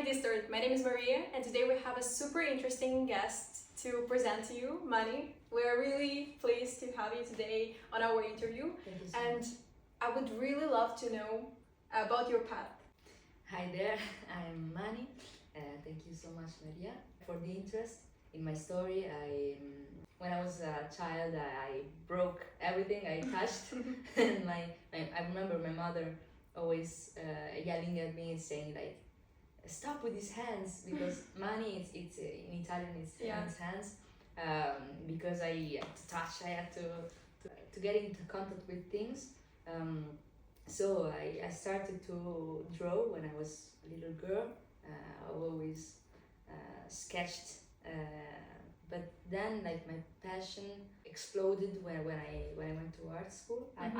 Distort. My name is Maria, and today we have a super interesting guest to present to you, Mani. We're really pleased to have you today on our interview. Thank you so And much. I would really love to know about your path. Hi there, I'm Mani. Thank you so much, Maria, for the interest in my story. When I was a child, I broke everything I touched, and I remember my mother always yelling at me and saying like, "Stop with his hands," because Mani, it's in Italian, it's hands. Because I had to touch, I had to get into contact with things. So I started to draw when I was a little girl. I always sketched, but then like my passion exploded when I went to art school, art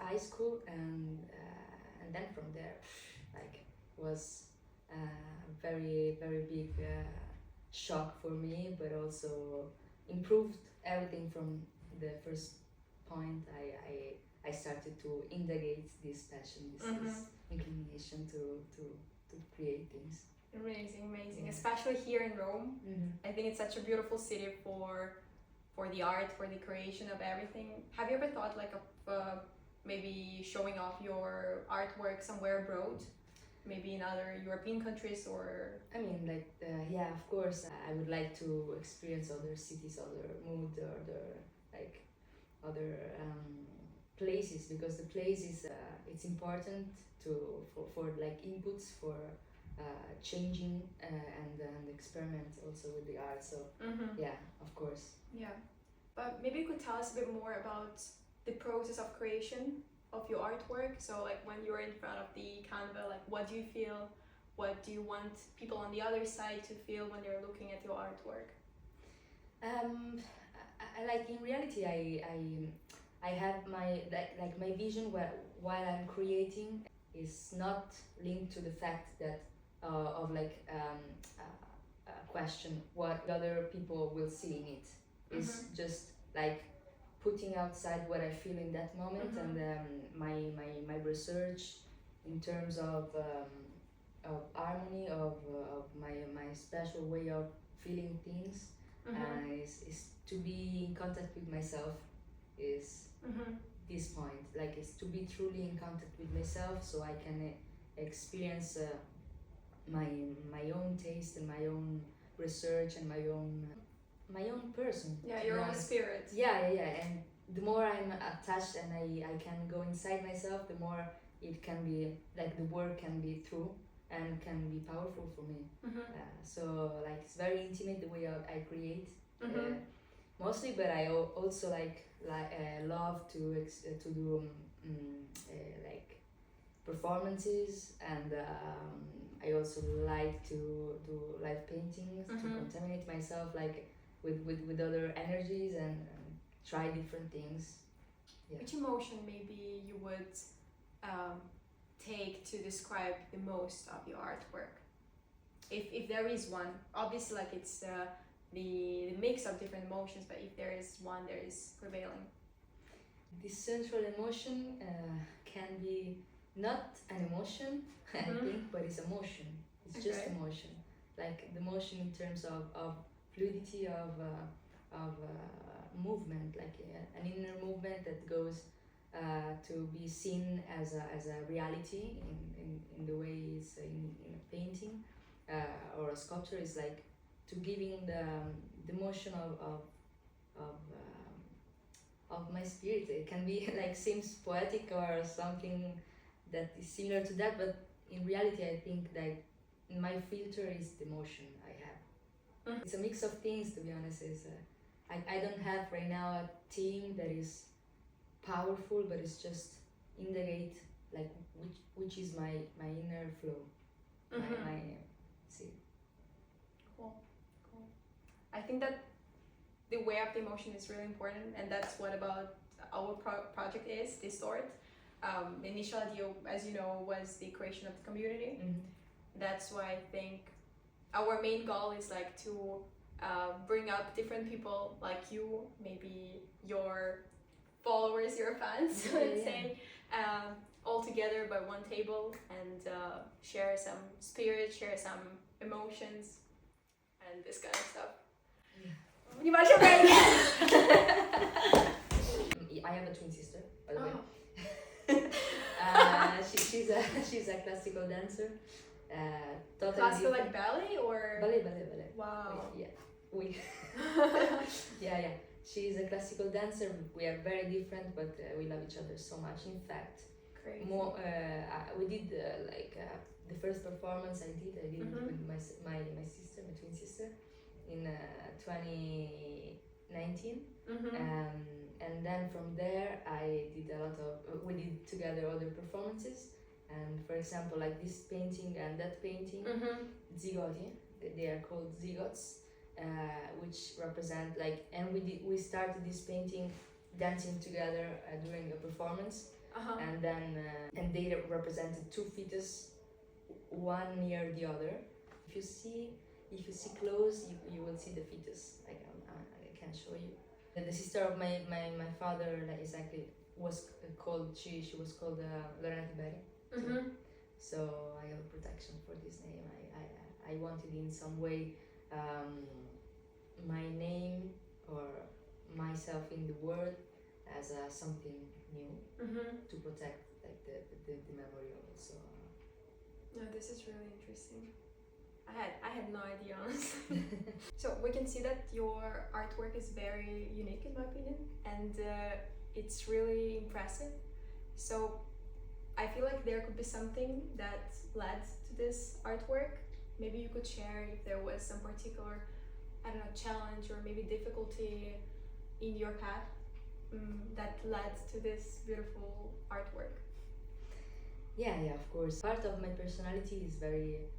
high school, and then from there, like was a very big shock for me, but also improved everything from the first point. I started to integrate this passion, this inclination to create things. Amazing. Yeah. Especially here in Rome. I think it's such a beautiful city for the art, for the creation of everything. Have you ever thought like of maybe showing off your artwork somewhere abroad? Maybe in other European countries, or I mean, like, yeah, of course, I would like to experience other cities, other mood, other places, because the place is it's important for like inputs for changing and experiment also with the art. So yeah, of course. Yeah, but maybe you could tell us a bit more about the process of creation of your artwork. So like when you're in front of the canvas, like what do you feel? What do you want people on the other side to feel when they're looking at your artwork? I like, in reality, I have my like my vision while I'm creating is not linked to the fact that of like a question what other people will see in it. It's just like putting outside what I feel in that moment, and my research in terms of harmony, of my special way of feeling things, is to be in contact with myself, is this point, like it's to be truly in contact with myself, so I can experience my own taste and my own research and my own person. Yeah, your own spirit. Yeah, and the more I'm attached and I can go inside myself, the more it can be like the work can be through and can be powerful for me. So like it's very intimate the way I create, mostly, but I also love to do like performances, and I also like to do live paintings, to contaminate myself like with other energies and try different things. Yeah. Which emotion maybe you would take to describe the most of your artwork, if there is one? Obviously, like it's the mix of different emotions, but if there is one that is prevailing. This central emotion can be not an emotion, I think, but it's emotion. It's just emotion, like the emotion in terms of fluidity of movement, like an inner movement that goes to be seen as a reality in the way it's in a painting or a sculpture, is like to giving the motion of my spirit. It can be like seems poetic or something that is similar to that, but in reality I think that my filter is the motion I have. It's a mix of things, to be honest. I don't have right now a theme that is powerful, but it's just integrate, like which is my inner flow. My see. Cool. I think that the way of the emotion is really important, and that's what about our project is, Distort. The initial idea, as you know, was the creation of the community. That's why I think our main goal is like to bring up different people like you, maybe your followers, your fans, let's say, all together by one table and share some spirit, share some emotions, and this kind of stuff. Nie masz I have a twin sister, by the way. Oh. She's a classical dancer. Totally Classical, different. like ballet or Ballet. wow. We yeah. She's a classical dancer. We are very different, but we love each other so much. In fact, Crazy. we did the first performance I did Mhm. with my sister, my twin sister, in 2019. And then from there I did a lot of we did together other performances, and for example like this painting and that painting, zigoti, they are called zigots, which represent like, and we started this painting dancing together during a performance. And then and they represented two fetus, one near the other. If you see close, you will see the fetus. I can show you. The sister of my father was called she was called Lorena Tiberi. So I have a protection for this name. I wanted in some way my name or myself in the world as something new to protect like the memory also. No, this is really interesting. I had no idea, honestly. So we can see that your artwork is very unique in my opinion, and it's really impressive. So I feel like there could be something that led to this artwork. Maybe you could share if there was some particular, I don't know, challenge or maybe difficulty in your path that led to this beautiful artwork. Yeah, of course. Part of my personality is very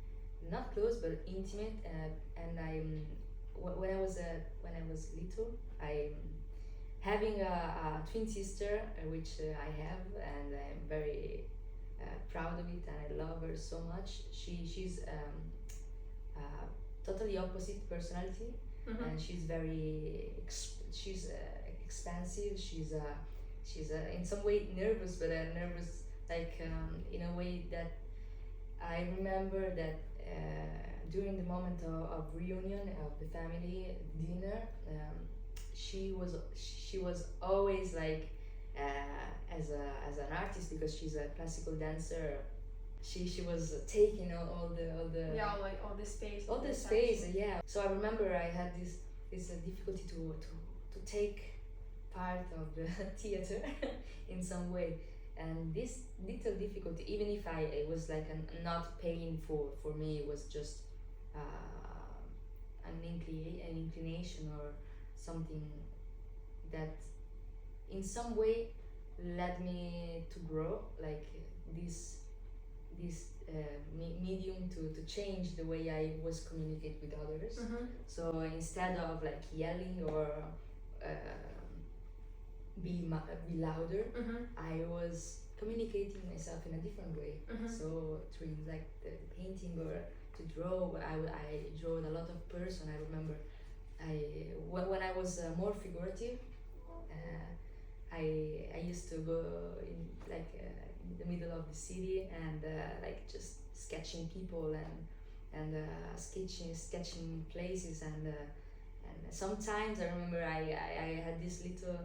not close but intimate, and when I was little, I having a twin sister, which I have, and I'm very proud of it, and I love her so much. She's totally opposite personality, and she's very expansive. She's in some way nervous, but nervous like in a way that I remember that during the moment of reunion of the family dinner, she was always like as an artist, because she's a classical dancer. She was taking all the yeah, like all the space. All the space, yeah. So I remember I had this difficulty to take part of the theater in some way, and this little difficulty, even if it was like not painful for me, it was just an inclination or something that in some way led me to grow, like this medium to change the way I was communicate with others. So instead of like yelling or be louder, I was communicating myself in a different way. So through like the painting or to draw, I drew a lot of person. I remember when I was more figurative, I used to go in like in the middle of the city and like just sketching people and sketching places, and sometimes I remember I had this little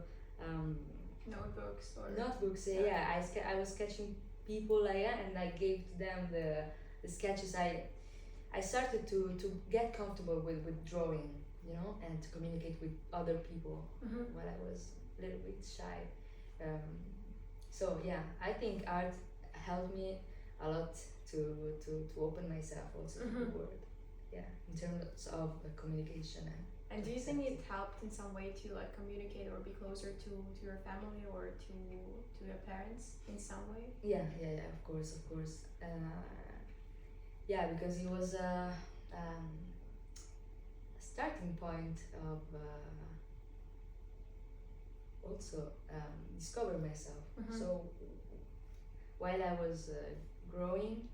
notebooks or notebooks. Yeah, I was sketching people and I gave to them the sketches. I started to get comfortable with drawing, and to communicate with other people when I was a little bit shy. So yeah, I think art helped me a lot to open myself also to the world. Yeah, in terms of communication. And do you think it helped in some way to like communicate or be closer to your family or to your parents in some way? Yeah, of course. Yeah, because it was a starting point of also discover myself. So while I was growing,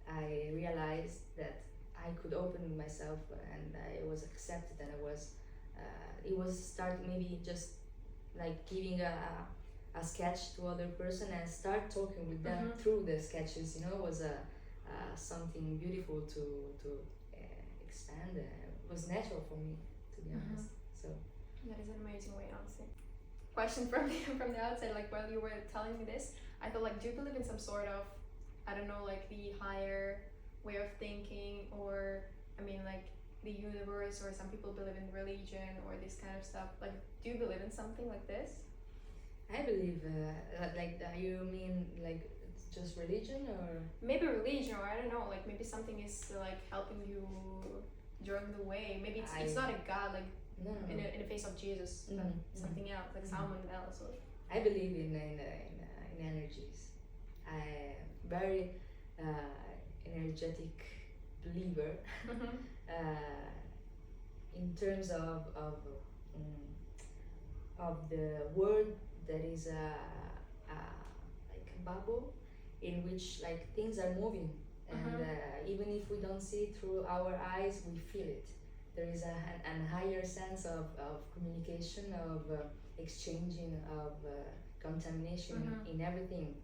I realized that I could open myself, and I was accepted, and it was starting maybe just like giving a a sketch to other person and start talking with them Mhm. through the sketches, was a something beautiful to expand. It was natural for me, to be Mhm. honest. So That is an amazing way, honestly. Question from from the outside, like while you were telling me this, I thought like, do you believe in some sort of, I don't know, like the higher way of thinking, or I mean like the universe, or some people believe in religion or this kind of stuff. Like, do you believe in something like this? I believe, you mean like just religion or? Maybe religion, or I don't know, like maybe something is like helping you during the way. Maybe it's not a god, like No. in the face of Jesus, but something else, like someone else. Or I believe in energies. I am very energetic believer. In terms of the world, that is like a bubble in which like things are moving, and even if we don't see it through our eyes, we feel it. There is an higher sense of communication, of exchanging, of contamination in everything,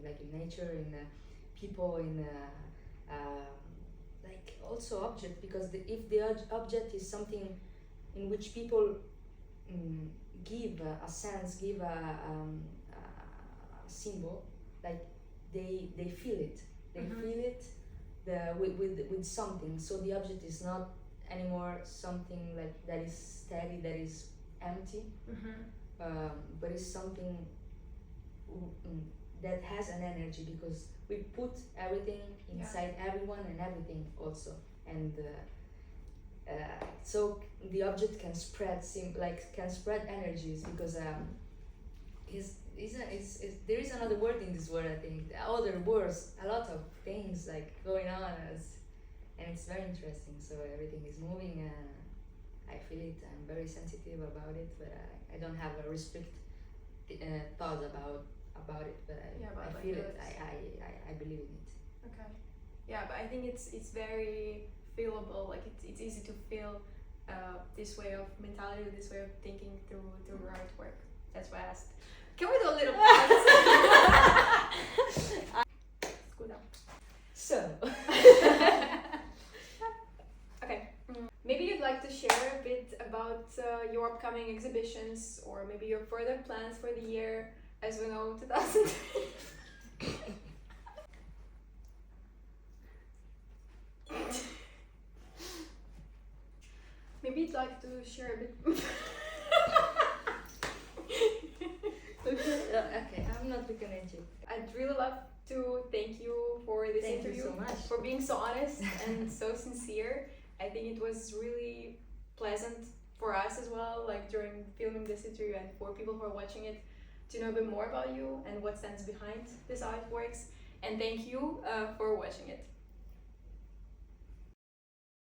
like in nature, in people, in like also object, because if the object is something in which people give a sense, give a symbol, like they feel it, feel it with something. So the object is not anymore something like that is steady, that is empty, but it's something that has an energy, because we put everything inside everyone and everything also, and so the object can spread can spread energies, because there is another word in this word, I think, other words, a lot of things like going on, and it's very interesting. So everything is moving, I feel it. I'm very sensitive about it, but I don't have a restrict thought about it, but I feel it. I believe in it. Okay. Yeah, but I think it's very feelable. Like it's easy to feel this way of mentality, this way of thinking through your artwork. That's why I asked. Can we do a little pause? School down. So. Okay. Maybe you'd like to share a bit about your upcoming exhibitions, or maybe your further plans for the year, as we know 2003. Maybe you'd like to share a bit. Okay, I'm not looking at you. I'd really love to thank you for this interview. Thank you so much. For being so honest and so sincere. I think it was really pleasant for us as well, like during filming this interview, and for people who are watching it, to know a bit more about you and what stands behind these artworks. And thank you for watching it.